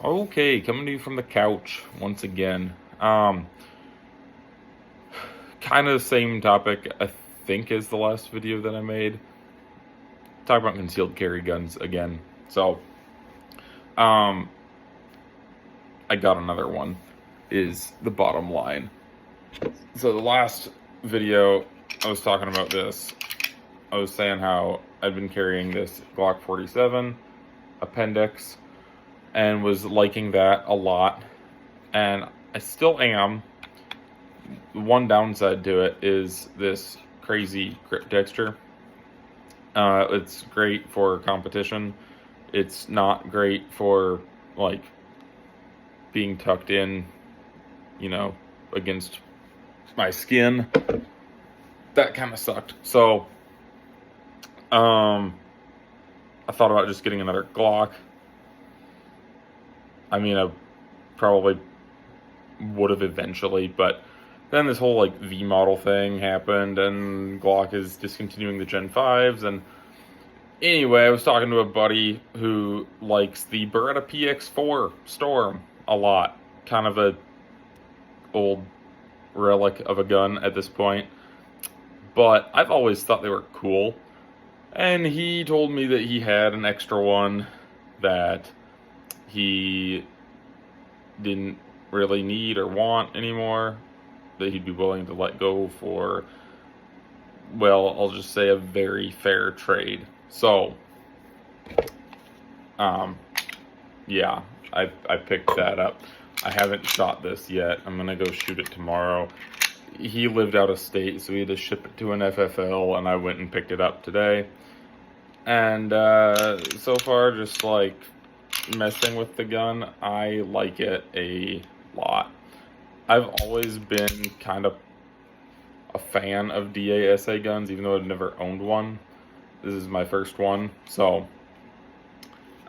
Okay, coming to you from the couch once again. Kind of the same topic, I think, as the last video that I made. Talk about concealed carry guns again. So, um, I got another one, is the bottom line. So, the last video, I was talking about this. I was saying how I'd been carrying this Glock 47 appendix and was liking that a lot. And I still am. One downside to it is this crazy grip texture. It's great for competition. It's not great for like being tucked in, you know, against my skin. That kind of sucked. So, I thought about just getting another Glock. I mean, I probably would have eventually, but then this whole like V model thing happened, and Glock is discontinuing the Gen 5s. And anyway, I was talking to a buddy who likes the Beretta PX4 Storm a lot. Kind of a old relic of a gun at this point, but I've always thought they were cool. And he told me that he had an extra one that he didn't really need or want anymore, that he'd be willing to let go for, well, I'll just say a very fair trade. So, yeah, I picked that up. I haven't shot this yet. I'm gonna go shoot it tomorrow. He lived out of state, so he had to ship it to an FFL, and I went and picked it up today. And so far, just like messing with the gun, I like it a lot. I've always been kind of a fan of DASA guns, even though I've never owned one. This is my first one, so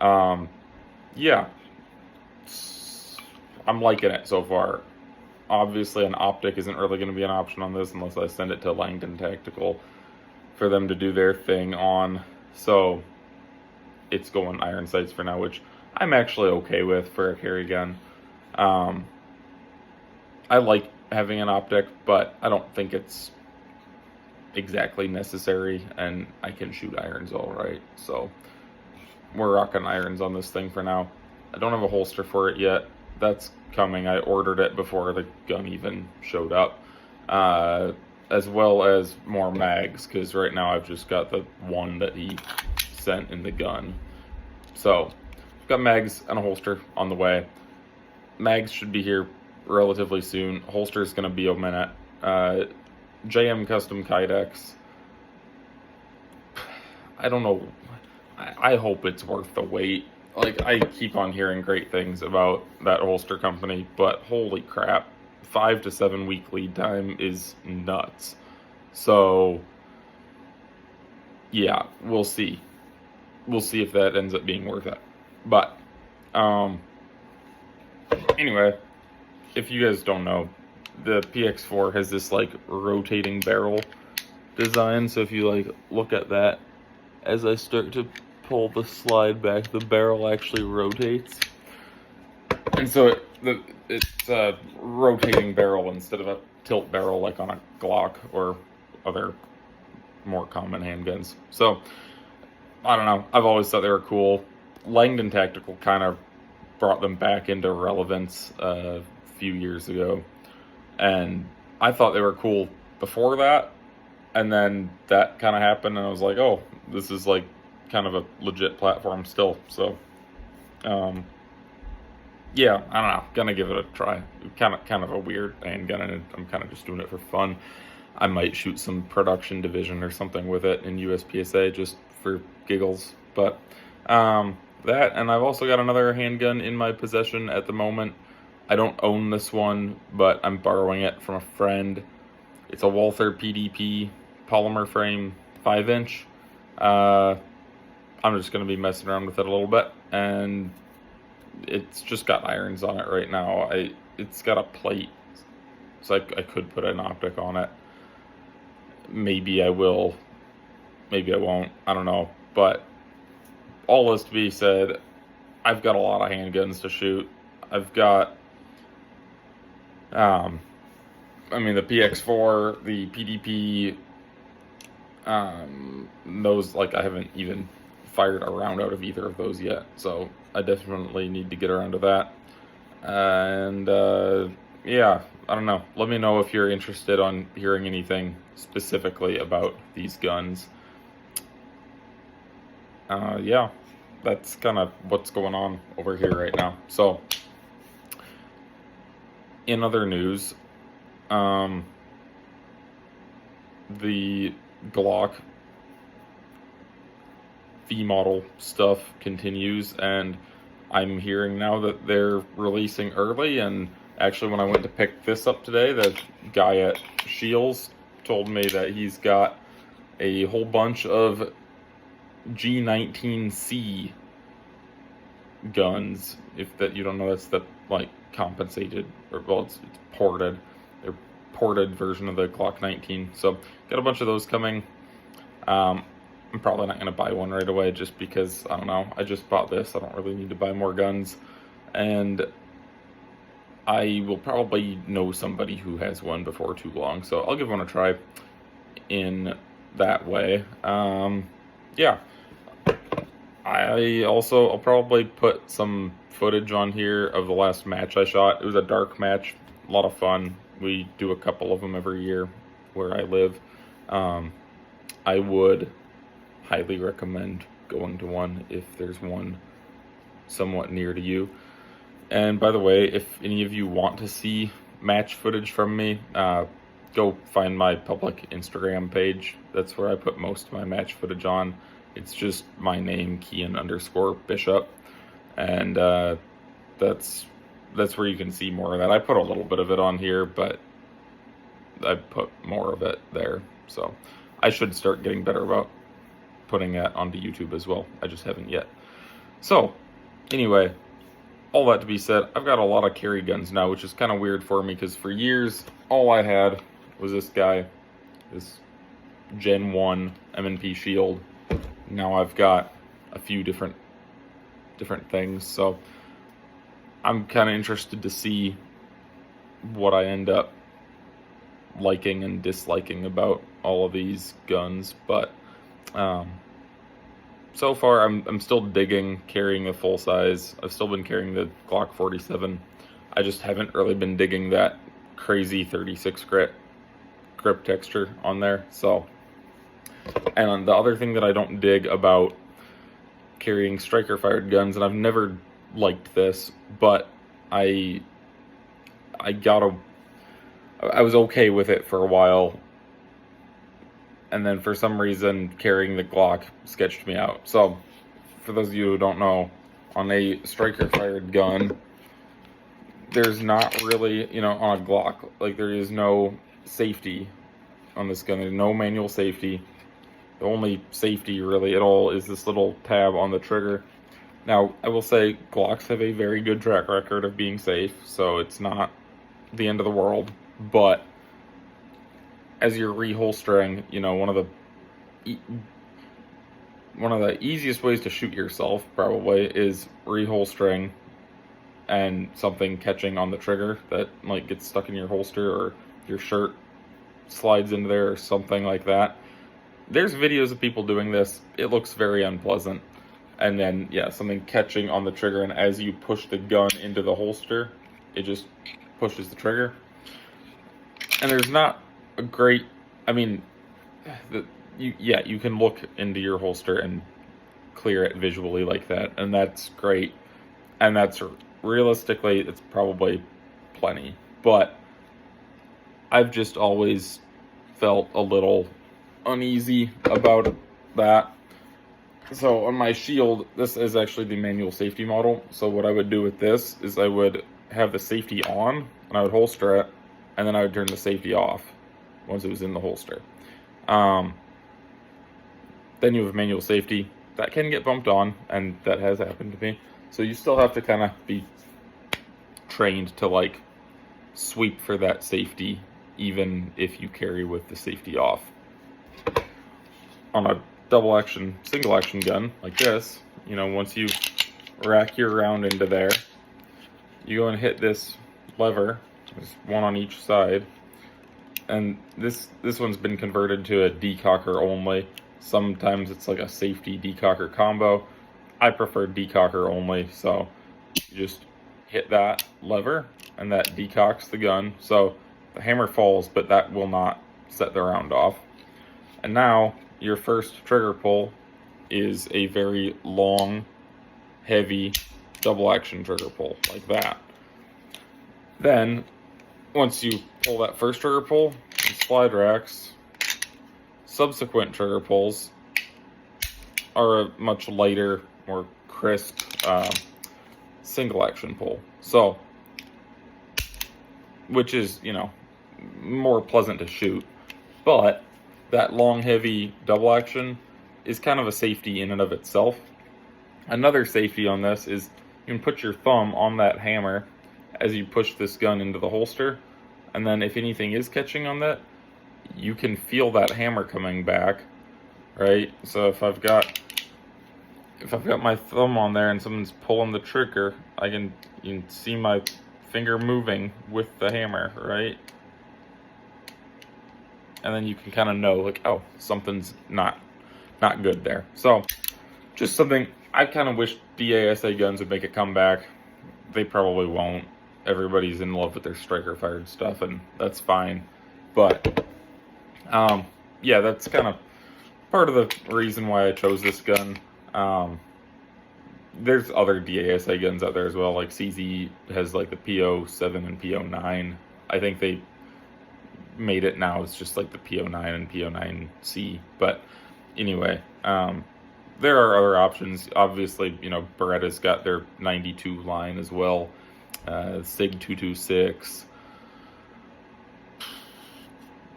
yeah, I'm liking it so far. Obviously, an optic isn't really going to be an option on this unless I send it to Langdon Tactical for them to do their thing on. So it's going iron sights for now, which I'm actually okay with for a carry gun. I like having an optic, but I don't think it's exactly necessary, and I can shoot irons all right. So we're rocking irons on this thing for now. I don't have a holster for it yet. That's coming. I ordered it before the gun even showed up. As well as more mags, because right now I've just got the one that he sent in the gun. So, I've got mags and a holster on the way. Mags should be here relatively soon. Holster is going to be a minute. JM Custom Kydex. I don't know. I hope it's worth the wait. Like, I keep on hearing great things about that holster company, but holy crap. 5 to 7 week lead time is nuts. So, yeah, we'll see. We'll see if that ends up being worth it. But, anyway, if you guys don't know, the PX4 has this, like, rotating barrel design. So if you, like, look at that, as I start to pull the slide back, the barrel actually rotates. And so it's a rotating barrel instead of a tilt barrel like on a Glock or other more common handguns. So, I don't know. I've always thought they were cool. Langdon Tactical kind of brought them back into relevance a few years ago. And I thought they were cool before that. And then that kind of happened, and I was like, oh, this is like kind of a legit platform still. So, yeah, I don't know. Gonna give it a try. Kind of a weird handgun, and I'm kind of just doing it for fun. I might shoot some production division or something with it in USPSA just for giggles. But that, and I've also got another handgun in my possession at the moment. I don't own this one, but I'm borrowing it from a friend. It's a Walther PDP polymer frame 5-inch. I'm just going to be messing around with it a little bit, and it's just got irons on it right now. It's got a plate, so I could put an optic on it. Maybe I will, maybe I won't, I don't know. But all this to be said, I've got a lot of handguns to shoot. I've got, I mean, the PX4, the PDP, those, like, I haven't even fired a round out of either of those yet, so I definitely need to get around to that. And, yeah, I don't know. Let me know if you're interested on hearing anything specifically about these guns. Yeah, that's kind of what's going on over here right now. So, in other news, the Glock V model stuff continues, and I'm hearing now that they're releasing early. And actually, when I went to pick this up today, the guy at Shields told me that he's got a whole bunch of G19C guns. If that you don't know, that's the like compensated, or well, it's ported. They're ported version of the Glock 19. So got a bunch of those coming. I'm probably not going to buy one right away just because, I don't know, I just bought this. I don't really need to buy more guns. And I will probably know somebody who has one before too long. So I'll give one a try in that way. Yeah. I'll probably put some footage on here of the last match I shot. It was a dark match. A lot of fun. We do a couple of them every year where I live. I would highly recommend going to one if there's one somewhat near to you. And by the way, if any of you want to see match footage from me, go find my public Instagram page. That's where I put most of my match footage on. It's just my name, Kian_Bishop. And that's where you can see more of that. I put a little bit of it on here, but I put more of it there. So I should start getting better about putting that onto YouTube as well. I just haven't yet. So anyway, all that to be said, I've got a lot of carry guns now, which is kind of weird for me because for years, all I had was this guy, this Gen 1 M&P Shield. Now I've got a few different things, so I'm kind of interested to see what I end up liking and disliking about all of these guns. But so far I'm still digging carrying the full size. I've still been carrying the Glock 47. I just haven't really been digging that crazy 36 grit grip texture on there. So, and the other thing that I don't dig about carrying striker fired guns, and I've never liked this, but I was okay with it for a while, and then for some reason carrying the Glock sketched me out. So for those of you who don't know, on a striker fired gun, there's not really, on a Glock, like there is no safety on this gun. There's no manual safety. The only safety really at all is this little tab on the trigger. Now, I will say Glocks have a very good track record of being safe, so it's not the end of the world. But as you're reholstering, one of the easiest ways to shoot yourself probably is reholstering and something catching on the trigger that like gets stuck in your holster, or your shirt slides into there or something like that. There's videos of people doing this. It looks very unpleasant. And then, yeah, something catching on the trigger, and as you push the gun into the holster, it just pushes the trigger. And there's not a great, you can look into your holster and clear it visually like that, and that's great. And that's, realistically, it's probably plenty. But I've just always felt a little uneasy about that. So on my Shield, this is actually the manual safety model. So what I would do with this is I would have the safety on, and I would holster it, and then I would turn the safety off once it was in the holster. Then you have manual safety. That can get bumped on, and that has happened to me. So you still have to kind of be trained to like sweep for that safety, even if you carry with the safety off. On a single action gun like this, once you rack your round into there. You go and hit this lever. There's one on each side. And this one's been converted to a decocker only. Sometimes it's like a safety decocker combo. I prefer decocker only, so you just hit that lever and that decocks the gun. So the hammer falls, but that will not set the round off. And now your first trigger pull is a very long, heavy double action trigger pull like that. Then once you pull that first trigger pull, slide racks, subsequent trigger pulls are a much lighter, more crisp single action pull. So, which is, you know, more pleasant to shoot. But that long, heavy double action is kind of a safety in and of itself. Another safety on this is you can put your thumb on that hammer as you push this gun into the holster, and then if anything is catching on that, you can feel that hammer coming back, right? So if I've got my thumb on there and someone's pulling the trigger, you can see my finger moving with the hammer, right? And then you can kind of know, like, oh, something's not good there. So just something, I kind of wish DASA guns would make a comeback. They probably won't. Everybody's in love with their striker fired stuff, and that's fine. But yeah, that's kind of part of the reason why I chose this gun. There's other DASA guns out there as well, like CZ has like the P07 and P09. I think they made it now, it's just like the P09 and P09C. But anyway, there are other options. Obviously, you know, Beretta's got their 92 line as well. SIG 226,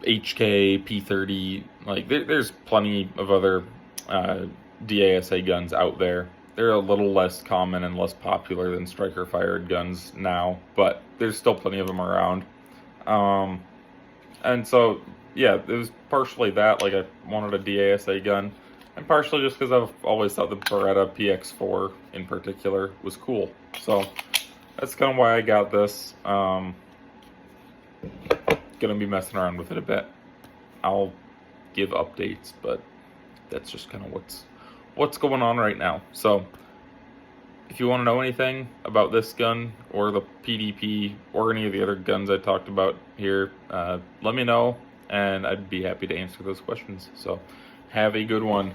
HK, P30, like there's plenty of other DASA guns out there. They're a little less common and less popular than striker fired guns now, but there's still plenty of them around. And so, yeah, it was partially that, like I wanted a DASA gun, and partially just because I've always thought the Beretta PX4 in particular was cool. So that's kind of why I got this. Gonna be messing around with it a bit. I'll give updates, but that's just kind of what's going on right now. So if you want to know anything about this gun or the PDP or any of the other guns I talked about here, let me know, and I'd be happy to answer those questions. So have a good one.